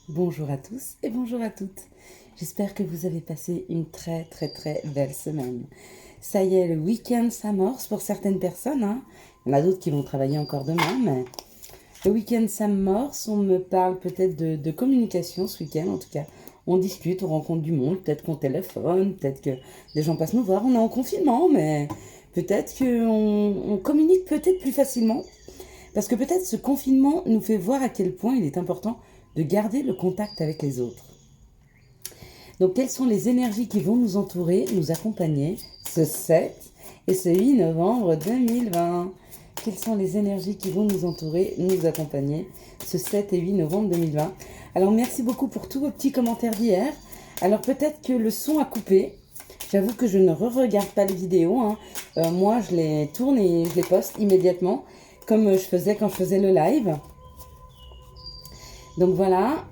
Bonjour à tous et bonjour à toutes. J'espère que vous avez passé une très belle semaine. Ça y est, le week-end s'amorce pour certaines personnes, hein. Il y en a d'autres qui vont travailler encore demain, mais le week-end s'amorce. On me parle peut-être de communication ce week-end, en tout cas. On discute, on rencontre du monde, peut-être qu'on téléphone, peut-être que des gens passent nous voir. On est en confinement, mais peut-être qu'on communique peut-être plus facilement. Parce que peut-être ce confinement nous fait voir à quel point il est important de garder le contact avec les autres. Donc quelles sont les énergies qui vont nous entourer, nous accompagner ce 7 et ce 8 novembre 2020? Quelles sont les énergies qui vont nous entourer, nous accompagner ce 7 et 8 novembre 2020? Alors merci beaucoup pour tous vos petits commentaires d'hier. Alors peut-être que le son a coupé. J'avoue que je ne regarde pas les vidéos, hein. Moi je les tourne et je les poste immédiatement, comme je faisais quand je faisais le live. Donc voilà,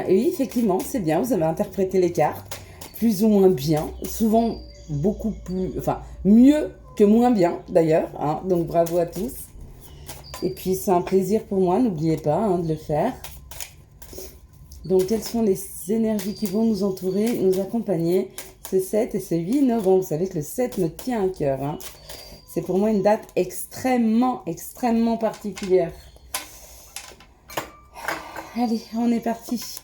et oui, effectivement, c'est bien, vous avez interprété les cartes, plus ou moins bien, souvent beaucoup plus, enfin, mieux que moins bien d'ailleurs, hein, donc bravo à tous. Et puis c'est un plaisir pour moi, n'oubliez pas hein, de le faire. Donc quelles sont les énergies qui vont nous entourer, nous accompagner ce 7 et ce 8 novembre? Vous savez que le 7 me tient à cœur, hein. C'est pour moi une date extrêmement particulière. Allez, on est parti.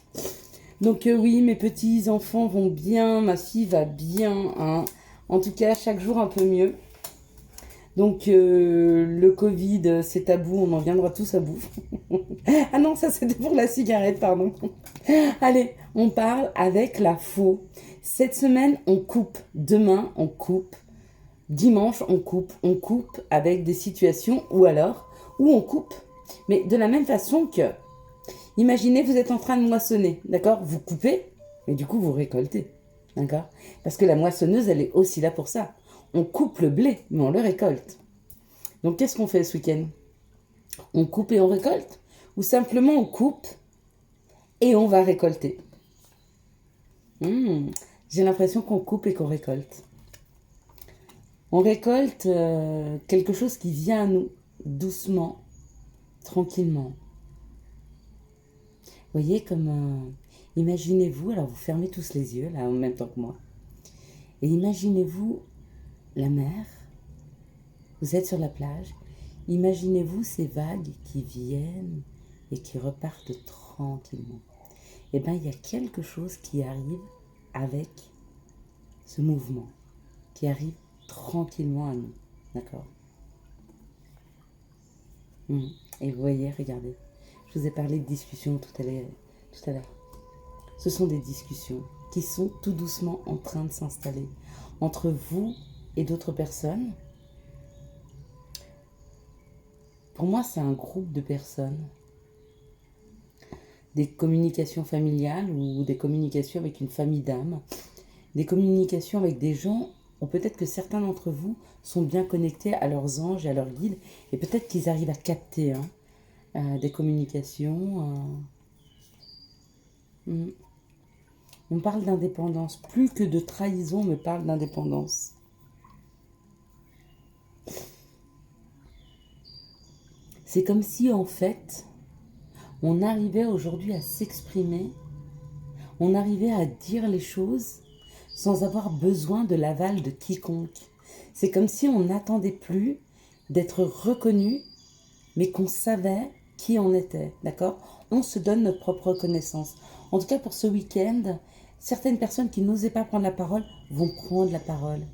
Donc oui, mes petits-enfants vont bien, ma fille va bien, hein. En tout cas, chaque jour un peu mieux. Donc le Covid, c'est tabou, on en viendra tous à bout. Ah non, ça c'était pour la cigarette, pardon. Allez, on parle avec la faux. Cette semaine, on coupe. Demain, on coupe. Dimanche, on coupe. On coupe avec des situations où on coupe. Mais de la même façon que imaginez, vous êtes en train de moissonner, d'accord? Vous coupez, mais du coup, vous récoltez, d'accord? Parce que la moissonneuse, elle est aussi là pour ça. On coupe le blé, mais on le récolte. Donc, qu'est-ce qu'on fait ce week-end? On coupe et on récolte? Ou simplement on coupe et on va récolter? J'ai l'impression qu'on coupe et qu'on récolte. On récolte quelque chose qui vient à nous, doucement, tranquillement. Vous voyez comme... imaginez-vous, alors vous fermez tous les yeux, là, en même temps que moi. Et imaginez-vous la mer, vous êtes sur la plage, imaginez-vous ces vagues qui viennent et qui repartent tranquillement. Eh bien, il y a quelque chose qui arrive avec ce mouvement, qui arrive tranquillement à nous, d'accord? Et vous voyez, regardez, je vous ai parlé de discussion tout à l'heure. Ce sont des discussions qui sont tout doucement en train de s'installer entre vous et d'autres personnes. Pour moi, c'est un groupe de personnes. Des communications familiales ou des communications avec une famille d'âmes. Des communications avec des gens où peut-être que certains d'entre vous sont bien connectés à leurs anges et à leurs guides. Et peut-être qu'ils arrivent à capter des communications. On parle d'indépendance. Plus que de trahison, on me parle d'indépendance. C'est comme si, en fait, on arrivait aujourd'hui à s'exprimer, on arrivait à dire les choses sans avoir besoin de l'aval de quiconque. C'est comme si on n'attendait plus d'être reconnu, mais qu'on savait qui on était, d'accord? On se donne notre propre reconnaissance. En tout cas, pour ce week-end, certaines personnes qui n'osaient pas prendre la parole vont prendre la parole.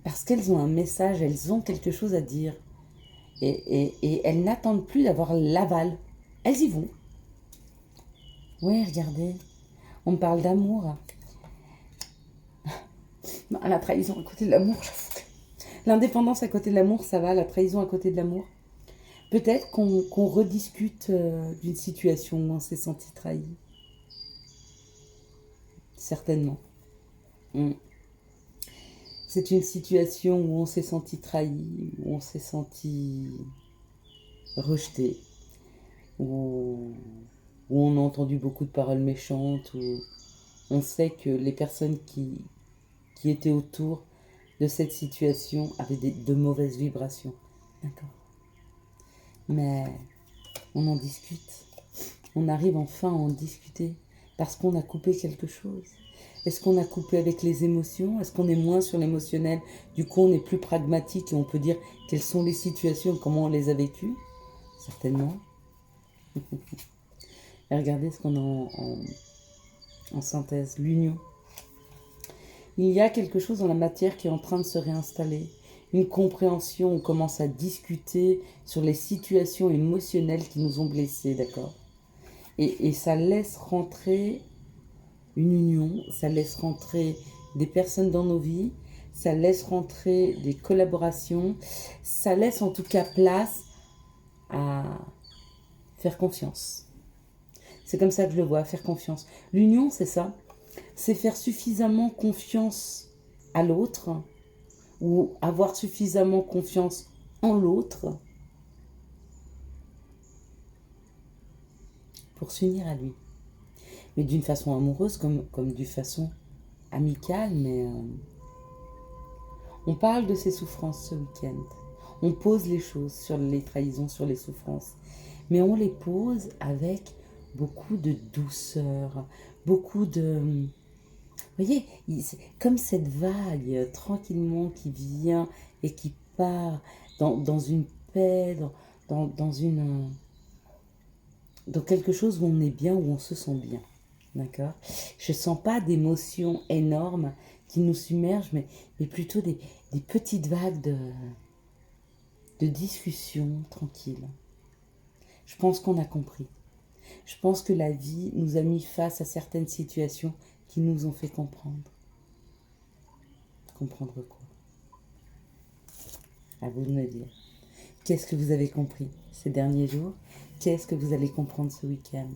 Parce qu'elles ont un message, elles ont quelque chose à dire. Et elles n'attendent plus d'avoir l'aval. Elles y vont. Oui, regardez, on me parle d'amour. Non, la trahison à côté de l'amour, j'avoue. L'indépendance à côté de l'amour, ça va. La trahison à côté de l'amour. Peut-être qu'on rediscute d'une situation où on s'est senti trahi. Certainement. C'est une situation où on s'est senti trahi, où on s'est senti rejeté, où on a entendu beaucoup de paroles méchantes, où on sait que les personnes qui étaient autour de cette situation avaient de mauvaises vibrations. D'accord. Mais on en discute. on arrive enfin à en discuter parce qu'on a coupé quelque chose. Est-ce qu'on a coupé avec les émotions? Est-ce qu'on est moins sur l'émotionnel? Du coup, on est plus pragmatique et on peut dire quelles sont les situations et comment on les a vécues? Certainement. Et regardez ce qu'on a en synthèse, l'union. Il y a quelque chose dans la matière qui est en train de se réinstaller. Une compréhension, on commence à discuter sur les situations émotionnelles qui nous ont blessés, d'accord? Et ça laisse rentrer une union, ça laisse rentrer des personnes dans nos vies, ça laisse rentrer des collaborations, ça laisse en tout cas place à faire confiance. C'est comme ça que je le vois, faire confiance. L'union, c'est ça, c'est faire suffisamment confiance à l'autre ou avoir suffisamment confiance en l'autre pour s'unir à lui. Mais d'une façon amoureuse comme d'une façon amicale, mais on parle de ces souffrances ce week-end. On pose les choses sur les trahisons, sur les souffrances, mais on les pose avec beaucoup de douceur, beaucoup de... Vous voyez, c'est comme cette vague tranquillement qui vient et qui part dans une paix, dans quelque chose où on est bien, où on se sent bien. D'accord? Je ne sens pas d'émotions énormes qui nous submergent, mais plutôt des petites vagues de discussion tranquille. Je pense qu'on a compris. Je pense que la vie nous a mis face à certaines situations qui nous ont fait comprendre. Comprendre quoi? À vous de me dire. Qu'est-ce que vous avez compris ces derniers jours? Qu'est-ce que vous allez comprendre ce week-end?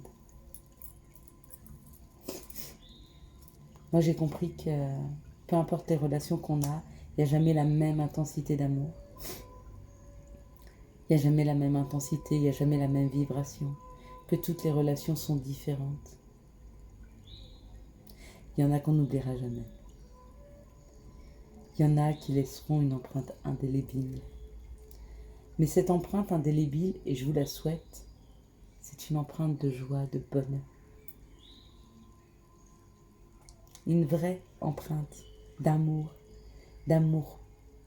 Moi, j'ai compris que peu importe les relations qu'on a, il n'y a jamais la même intensité d'amour. Il n'y a jamais la même intensité, il n'y a jamais la même vibration. Que toutes les relations sont différentes. Il y en a qu'on n'oubliera jamais. Il y en a qui laisseront une empreinte indélébile. Mais cette empreinte indélébile, et je vous la souhaite, c'est une empreinte de joie, de bonheur. Une vraie empreinte d'amour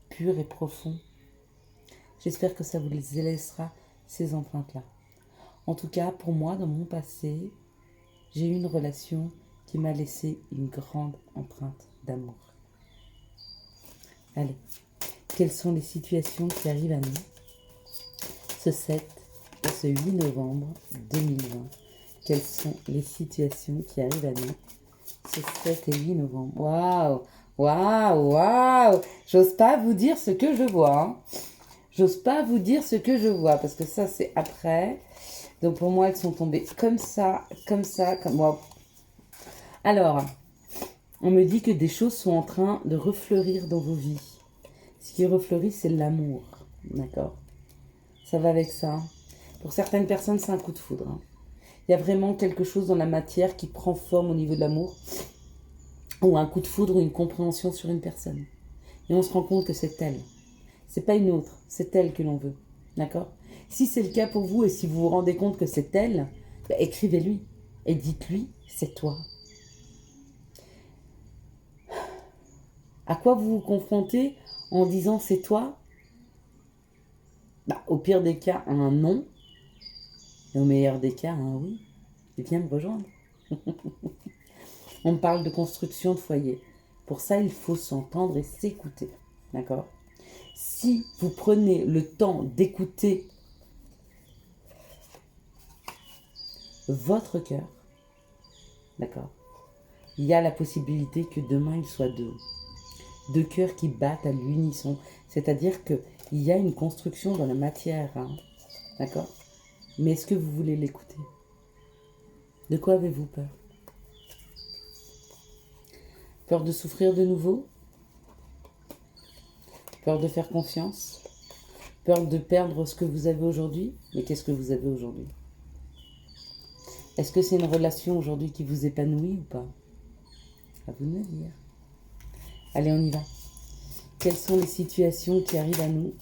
pur et profond. J'espère que ça vous les laissera, ces empreintes-là. En tout cas, pour moi, dans mon passé, j'ai eu une relation qui m'a laissé une grande empreinte d'amour. Allez, quelles sont les situations qui arrivent à nous ce 7 et ce 8 novembre 2020? Quelles sont les situations qui arrivent à nous ce 7 et 8 novembre? Waouh, waouh, waouh! J'ose pas vous dire ce que je vois. Hein. J'ose pas vous dire ce que je vois parce que ça, c'est après. Donc pour moi, elles sont tombées comme ça, comme wow. Alors, on me dit que des choses sont en train de refleurir dans vos vies. Ce qui refleurit, c'est l'amour. D'accord? Ça va avec ça. Pour certaines personnes, c'est un coup de foudre. Hein. Il y a vraiment quelque chose dans la matière qui prend forme au niveau de l'amour. Ou un coup de foudre ou une compréhension sur une personne. Et on se rend compte que c'est elle. C'est pas une autre, c'est elle que l'on veut. D'accord? Si c'est le cas pour vous et si vous vous rendez compte que c'est elle, bah, écrivez-lui et dites-lui, c'est toi. À quoi vous vous confrontez en disant c'est toi? Bah, au pire des cas, un non. Et au meilleur des cas, un oui. Et viens me rejoindre. On parle de construction de foyer. Pour ça, il faut s'entendre et s'écouter. D'accord? Si vous prenez le temps d'écouter votre cœur, d'accord, il y a la possibilité que demain il soit deux cœurs qui battent à l'unisson. C'est-à-dire qu'il y a une construction dans la matière, hein, d'accord? Mais est-ce que vous voulez l'écouter? De quoi avez-vous peur? Peur de souffrir de nouveau? Peur de faire confiance? Peur de perdre ce que vous avez aujourd'hui? Mais qu'est-ce que vous avez aujourd'hui? Est-ce que c'est une relation aujourd'hui qui vous épanouit ou pas? À vous de me dire. Allez, on y va. Quelles sont les situations qui arrivent à nous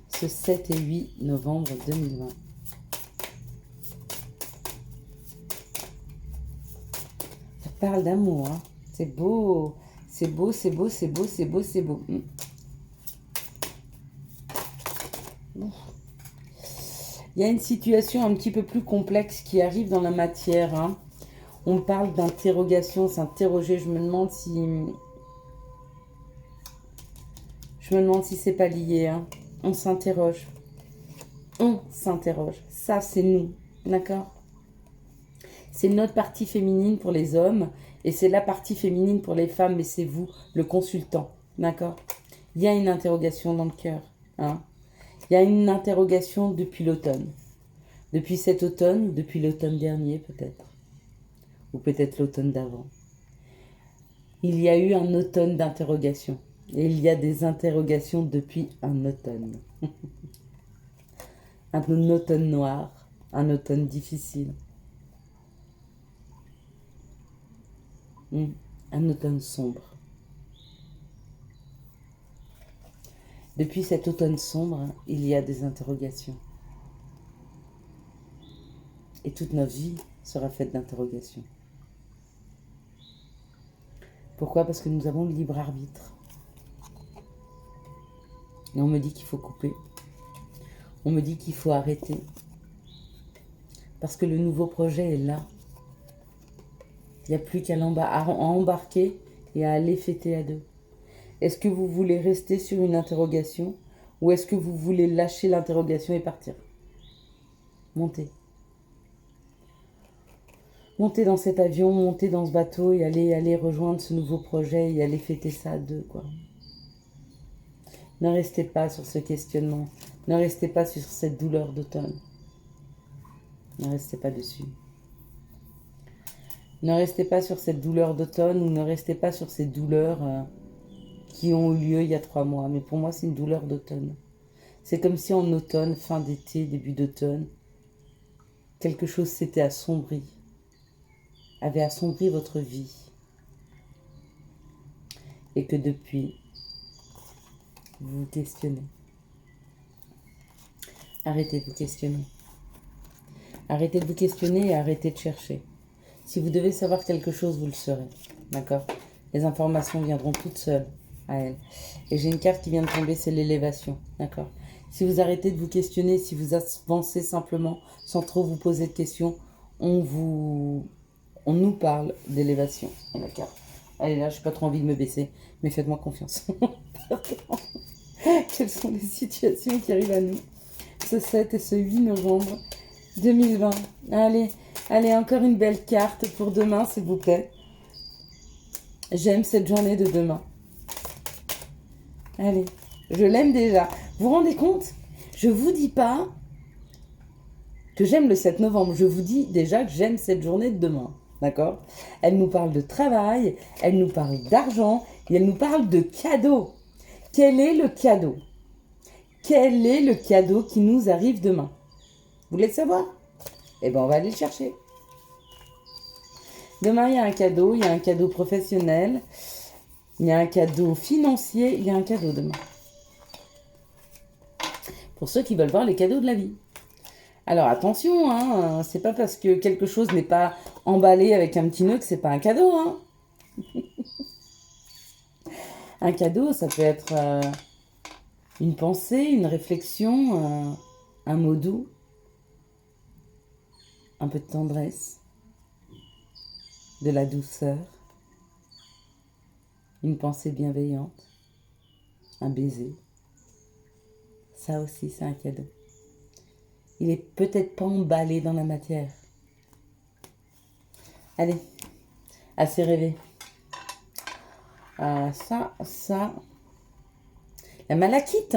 ce 7 et 8 novembre 2020? parle d'amour. Hein. C'est beau. C'est beau, c'est beau, c'est beau, c'est beau, c'est beau. Bon. Il y a une situation un petit peu plus complexe qui arrive dans la matière. Hein. On parle d'interrogation, s'interroger. Je me demande si c'est pas lié. Hein. On s'interroge. On s'interroge. Ça, c'est nous. D'accord? C'est notre partie féminine pour les hommes et c'est la partie féminine pour les femmes, mais c'est vous, le consultant. D'accord? Il y a une interrogation dans le cœur. Hein? Il y a une interrogation depuis l'automne. Depuis cet automne ou depuis l'automne dernier peut-être. Ou peut-être l'automne d'avant. Il y a eu un automne d'interrogation. Et il y a des interrogations depuis un automne. Un automne noir, un automne difficile. Un automne sombre. Depuis cet automne sombre, il y a des interrogations. Et toute notre vie sera faite d'interrogations. Pourquoi? Parce que nous avons le libre arbitre. Et on me dit qu'il faut couper. On me dit qu'il faut arrêter. Parce que le nouveau projet est là. Il n'y a plus qu'à embarquer et à aller fêter à deux. Est-ce que vous voulez rester sur une interrogation ou est-ce que vous voulez lâcher l'interrogation et partir? Montez. Montez dans cet avion, montez dans ce bateau et allez rejoindre ce nouveau projet et allez fêter ça à deux, quoi. Ne restez pas sur ce questionnement. Ne restez pas sur cette douleur d'automne. Ne restez pas dessus. Ne restez pas sur cette douleur d'automne ou ne restez pas sur ces douleurs qui ont eu lieu il y a 3 mois. Mais pour moi, c'est une douleur d'automne. C'est comme si en automne, fin d'été, début d'automne, quelque chose s'était assombri, avait assombri votre vie. Et que depuis, vous vous questionnez. Arrêtez de vous questionner. Arrêtez de vous questionner et arrêtez de chercher. Si vous devez savoir quelque chose, vous le saurez. D'accord? Les informations viendront toutes seules à elles. Et j'ai une carte qui vient de tomber, c'est l'élévation. D'accord? Si vous arrêtez de vous questionner, si vous avancez simplement, sans trop vous poser de questions, on nous parle d'élévation. Et la carte. Allez là, je n'ai pas trop envie de me baisser, mais faites-moi confiance. Quelles sont les situations qui arrivent à nous ce 7 et ce 8 novembre 2020. Allez, encore une belle carte pour demain, s'il vous plaît. J'aime cette journée de demain. Allez, je l'aime déjà. Vous vous rendez compte? Je vous dis pas que j'aime le 7 novembre. Je vous dis déjà que j'aime cette journée de demain. D'accord? Elle nous parle de travail, elle nous parle d'argent et elle nous parle de cadeaux. Quel est le cadeau? Quel est le cadeau qui nous arrive demain? Vous voulez le savoir? Eh bien, on va aller le chercher. Demain, il y a un cadeau professionnel, il y a un cadeau financier, il y a un cadeau demain. Pour ceux qui veulent voir les cadeaux de la vie. Alors attention, hein, c'est pas parce que quelque chose n'est pas emballé avec un petit nœud que c'est pas un cadeau. Hein. Un cadeau, ça peut être une pensée, une réflexion, un mot doux, un peu de tendresse, de la douceur, une pensée bienveillante, un baiser. Ça aussi, c'est un cadeau. Il est peut-être pas emballé dans la matière. Allez, assez rêvé. Ça. La malachite.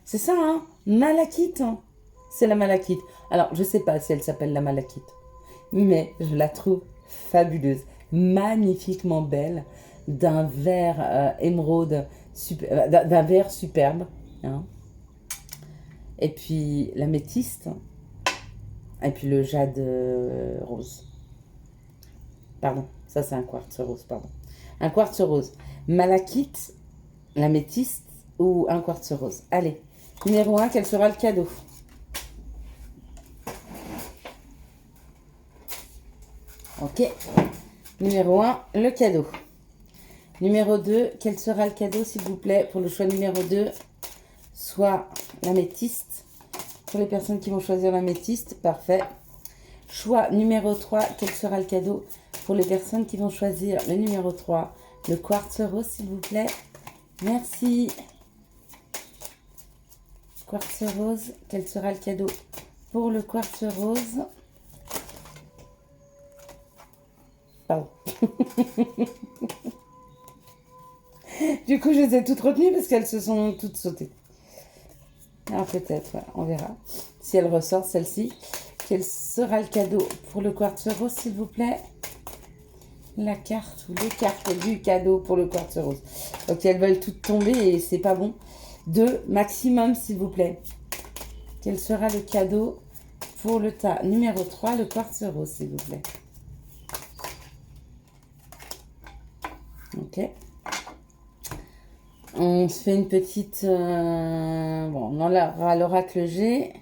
C'est ça, hein? Malachite. C'est la malachite. Alors, je sais pas si elle s'appelle la malachite. Mais je la trouve fabuleuse. Magnifiquement belle. D'un vert émeraude. D'un vert superbe. Hein? Et puis l'améthyste. Et puis le jade rose. Pardon, ça c'est un quartz rose, pardon. Un quartz rose. Malachite, l'améthyste ou un quartz rose. Allez, numéro 1, quel sera le cadeau? Ok. Numéro 1, le cadeau. Numéro 2, quel sera le cadeau, s'il vous plaît, pour le choix numéro 2, soit l'améthyste. Pour les personnes qui vont choisir l'améthyste, parfait. Choix numéro 3, quel sera le cadeau pour les personnes qui vont choisir le numéro 3, le quartz rose, s'il vous plaît. Merci. Quartz rose, quel sera le cadeau pour le quartz rose? Pardon. Du coup, je les ai toutes retenues parce qu'elles se sont toutes sautées. Alors peut-être, ouais, on verra. Si elle ressort, celle-ci. Quel sera le cadeau pour le quartz rose, s'il vous plaît? La carte ou les cartes du cadeau pour le quartz rose. Ok, elles veulent toutes tomber et c'est pas bon. 2 maximum, s'il vous plaît. Quel sera le cadeau pour le tas numéro 3, le quartz rose, s'il vous plaît? Ok. On se fait une petite... bon, on aura l'oracle G.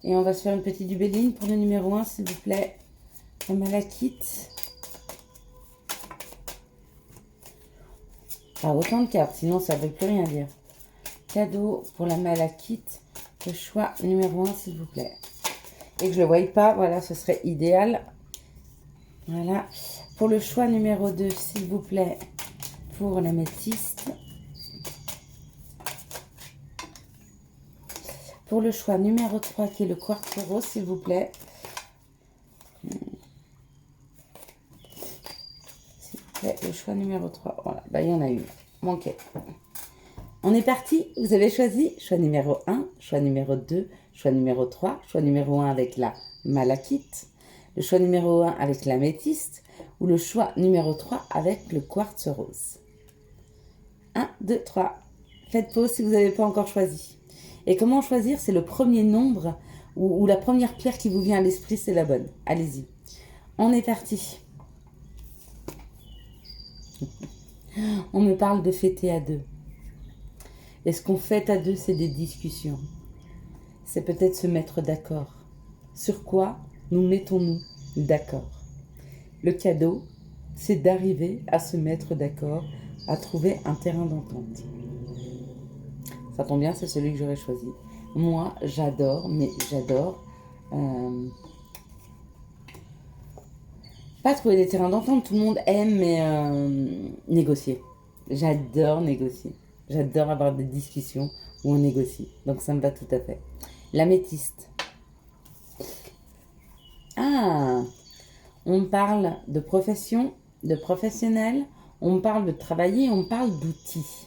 Et on va se faire une petite dubéline pour le numéro 1, s'il vous plaît. La malachite. Pas autant de cartes, sinon ça ne veut plus rien dire. Cadeau pour la malachite. Le choix numéro 1, s'il vous plaît. Et que je ne le voie pas, voilà, ce serait idéal. Voilà. Pour le choix numéro 2, s'il vous plaît, pour l'améthyste. Pour le choix numéro 3, qui est le quartz rose, s'il vous plaît. S'il vous plaît, le choix numéro 3. Voilà, bah, il y en a une. Manquait. On est parti. Vous avez choisi choix numéro 1, choix numéro 2, choix numéro 3, choix numéro 1 avec la malachite, le choix numéro 1 avec l'améthyste ou le choix numéro 3 avec le quartz rose. 1, 2, 3. Faites pause si vous n'avez pas encore choisi. Et comment choisir? C'est le premier nombre ou la première pierre qui vous vient à l'esprit, c'est la bonne. Allez-y. On est parti. On me parle de fêter à deux. Et ce qu'on fête à deux, c'est des discussions. C'est peut-être se mettre d'accord. Sur quoi nous mettons-nous d'accord? Le cadeau, c'est d'arriver à se mettre d'accord, à trouver un terrain d'entente. Ça tombe bien, c'est celui que j'aurais choisi. Moi, j'adore, mais j'adore pas trouver des terrains d'entente. Tout le monde aime, mais négocier. J'adore négocier. J'adore avoir des discussions où on négocie. Donc ça me va tout à fait. L'améthyste. Ah, on parle de profession, de professionnel, on parle de travailler, on parle d'outils.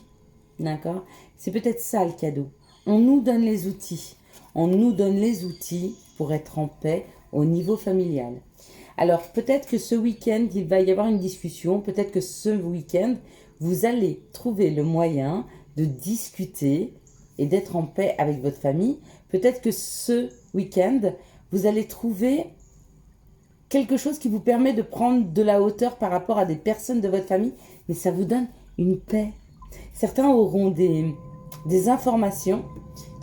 D'accord? C'est peut-être ça le cadeau. On nous donne les outils. On nous donne les outils pour être en paix au niveau familial. Alors peut-être que ce week-end, il va y avoir une discussion. Peut-être que ce week-end, vous allez trouver le moyen de discuter et d'être en paix avec votre famille. Peut-être que ce week-end, vous allez trouver quelque chose qui vous permet de prendre de la hauteur par rapport à des personnes de votre famille, mais ça vous donne une paix. Certains auront des informations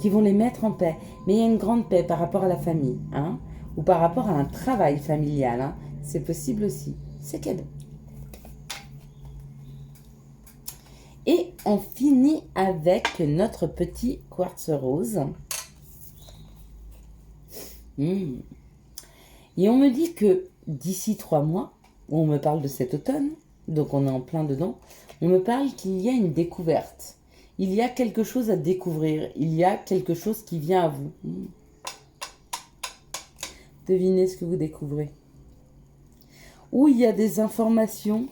qui vont les mettre en paix, mais il y a une grande paix par rapport à la famille, hein, ou par rapport à un travail familial, hein. C'est possible aussi, c'est cadeau. Et on finit avec notre petit quartz rose. Et on me dit que d'ici 3 mois, on me parle de cet automne, donc on est en plein dedans, on me parle qu'il y a une découverte. Il y a quelque chose à découvrir, il y a quelque chose qui vient à vous. Devinez ce que vous découvrez. Ou il y a des informations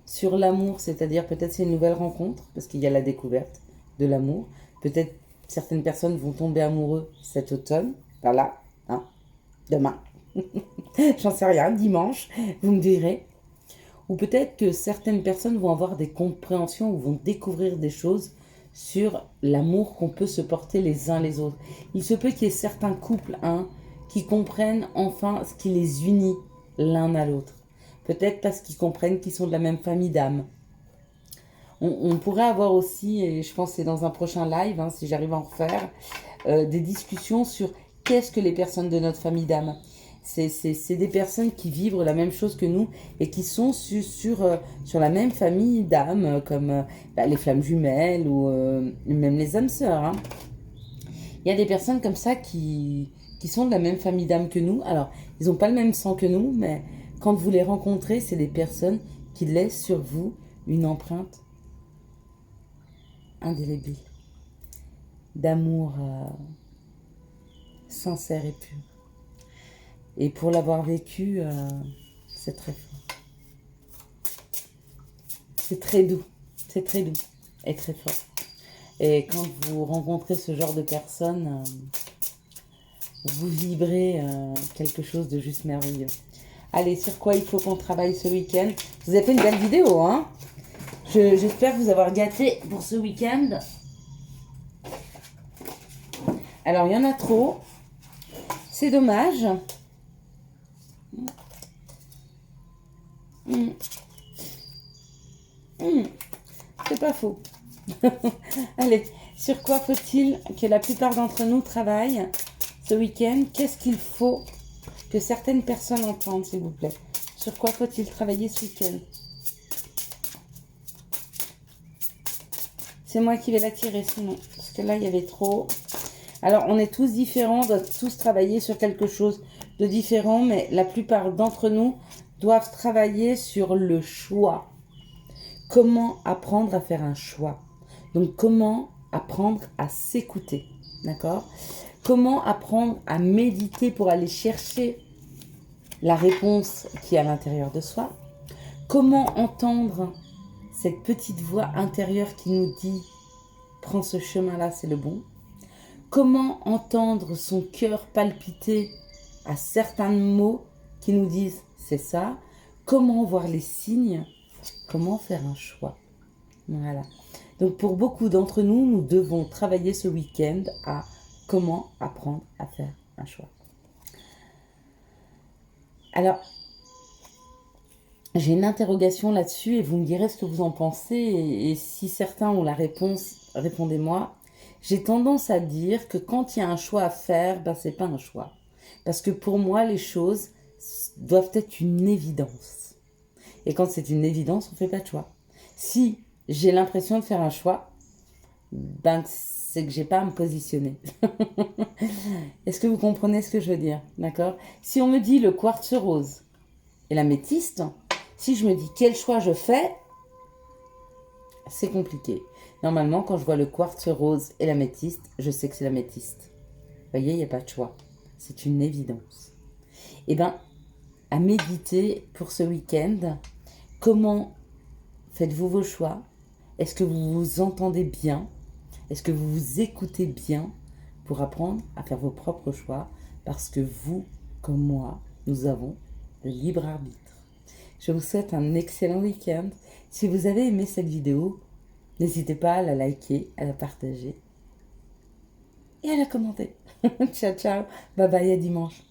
sur l'amour, c'est-à-dire peut-être c'est une nouvelle rencontre, parce qu'il y a la découverte de l'amour. Peut-être certaines personnes vont tomber amoureux cet automne, voilà, hein, demain. J'en sais rien, dimanche, vous me direz. Ou peut-être que certaines personnes vont avoir des compréhensions ou vont découvrir des choses sur l'amour qu'on peut se porter les uns les autres. Il se peut qu'il y ait certains couples, hein, qui comprennent enfin ce qui les unit l'un à l'autre. Peut-être parce qu'ils comprennent qu'ils sont de la même famille d'âme. On pourrait avoir aussi, et je pense que c'est dans un prochain live, hein, si j'arrive à en refaire, des discussions sur qu'est-ce que les personnes de notre famille d'âme. C'est des personnes qui vivent la même chose que nous et qui sont sur la même famille d'âmes, comme les flammes jumelles ou même les âmes sœurs. Hein. Il y a des personnes comme ça qui sont de la même famille d'âmes que nous. Alors, ils n'ont pas le même sang que nous, mais quand vous les rencontrez, c'est des personnes qui laissent sur vous une empreinte indélébile d'amour sincère et pur. Et pour l'avoir vécu, c'est très fort. C'est très doux et très fort. Et quand vous rencontrez ce genre de personnes, vous vibrez quelque chose de juste merveilleux. Allez, sur quoi il faut qu'on travaille ce week-end? Vous avez fait une belle vidéo, hein? J'espère vous avoir gâté pour ce week-end. Alors, il y en a trop. C'est dommage. C'est pas faux. Allez, sur quoi faut-il que la plupart d'entre nous travaillent ce week-end? Qu'est-ce qu'il faut que certaines personnes entendent, s'il vous plaît? Sur quoi faut-il travailler ce week-end? C'est moi qui vais la tirer sinon, parce que là, il y avait trop. Alors, on est tous différents, on doit tous travailler sur quelque chose de différent, mais la plupart d'entre nous doivent travailler sur le choix. Comment apprendre à faire un choix? Donc, comment apprendre à s'écouter, d'accord? Comment apprendre à méditer pour aller chercher la réponse qui est à l'intérieur de soi? Comment entendre cette petite voix intérieure qui nous dit « Prends ce chemin-là, c'est le bon ». Comment entendre son cœur palpiter à certains mots qui nous disent « c'est ça ». Comment voir les signes? Comment faire un choix? Voilà. Donc pour beaucoup d'entre nous, nous devons travailler ce week-end à comment apprendre à faire un choix. Alors, j'ai une interrogation là-dessus et vous me direz ce que vous en pensez. Et si certains ont la réponse, répondez-moi. J'ai tendance à dire que quand il y a un choix à faire, ben c'est pas un choix. Parce que pour moi, les choses doivent être une évidence. Et quand c'est une évidence, on ne fait pas de choix. Si j'ai l'impression de faire un choix, ben c'est que j'ai pas à me positionner. Est-ce que vous comprenez ce que je veux dire? D'accord? Si on me dit le quartz rose et l'améthyste, si je me dis quel choix je fais, c'est compliqué. Normalement, quand je vois le quartz rose et l'améthyste, je sais que c'est l'améthyste. Vous voyez, il n'y a pas de choix. C'est une évidence. Eh bien, à méditer pour ce week-end, comment faites-vous vos choix? Est-ce que vous vous entendez bien? Est-ce que vous vous écoutez bien pour apprendre à faire vos propres choix? Parce que vous, comme moi, nous avons le libre arbitre. Je vous souhaite un excellent week-end. Si vous avez aimé cette vidéo, n'hésitez pas à la liker, à la partager et à la commenter. Ciao, ciao. Bye bye, à dimanche.